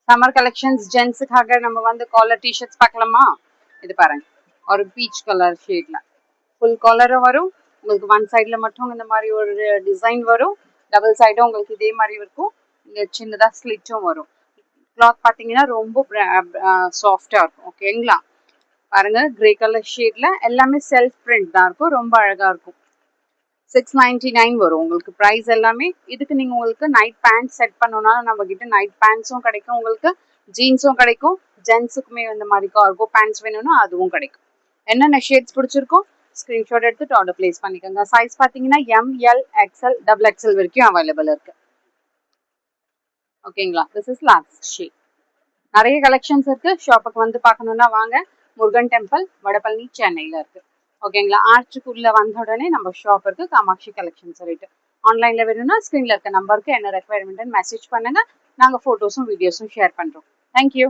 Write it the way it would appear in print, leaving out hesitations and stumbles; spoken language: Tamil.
சம்மர் கலெக்ஷன்ஸ் ஜென்ஸுக்காக நம்ம வந்து காலர் டிஷர்ட்ஸ் பார்க்கலாமா? இது பாருங்க, ஒரு பீச் கலர் ஷேட்ல ஃபுல் காலரும் வரும். உங்களுக்கு ஒன் சைடில் மட்டும் இந்த மாதிரி ஒரு டிசைன் வரும். டபுள் சைடும் உங்களுக்கு இதே மாதிரி இருக்கும். இங்கே சின்னதாக ஸ்லிட்டும் வரும். கிளாத் பார்த்தீங்கன்னா ரொம்ப சாஃப்டாக இருக்கும். ஓகேங்களா? பாருங்க, கிரே கலர் ஷேட்ல எல்லாமே செல்ஃப் பிரிண்ட் தான் இருக்கும். ரொம்ப அழகாக இருக்கும். 699 வரும் உங்களுக்கு ப்ரைஸ் எல்லாமே. இதுக்கு நீங்கள் உங்களுக்கு நைட் பேண்ட் செட் பண்ணணும்னாலும் நம்ம கிட்ட நைட் பேண்ட்ஸும் கிடைக்கும், உங்களுக்கு ஜீன்ஸும் கிடைக்கும். ஜென்ஸுக்குமே இந்த மாதிரி கார்கோ பேண்ட்ஸ் வேணும்னா அதுவும் கிடைக்கும். என்னென்ன ஷேட்ஸ் பிடிச்சிருக்கோ ஸ்க்ரீன்ஷாட் எடுத்துட்டு ஆர்டர் பிளேஸ் பண்ணிக்கோங்க. சைஸ் பார்த்தீங்கன்னா ML XL XXL வரைக்கும் அவைலபிள் இருக்கு. ஓகேங்களா? This is last shade. நிறைய கலெக்ஷன்ஸ் இருக்கு. ஷாப்புக்கு வந்து பார்க்கணுன்னா வாங்க. முருகன் டெம்பிள், வடபழனி, சென்னையில் இருக்கு. ஓகேங்களா? ஆர்ச்சுக்குள்ள வந்த உடனே நம்ம ஷாப் இருக்கு, காமாட்சி கலெக்ஷன் சொல்லிட்டு. ஆன்லைன்ல வேணும்னா ஸ்க்ரீன்ல இருக்க நம்பருக்கு என்ன ரெக்குவயர்மெண்ட் மெசேஜ் பண்ணுங்க. நாங்கள் ஃபோட்டோஸும் வீடியோஸும் ஷேர் பண்றோம். தேங்க்யூ.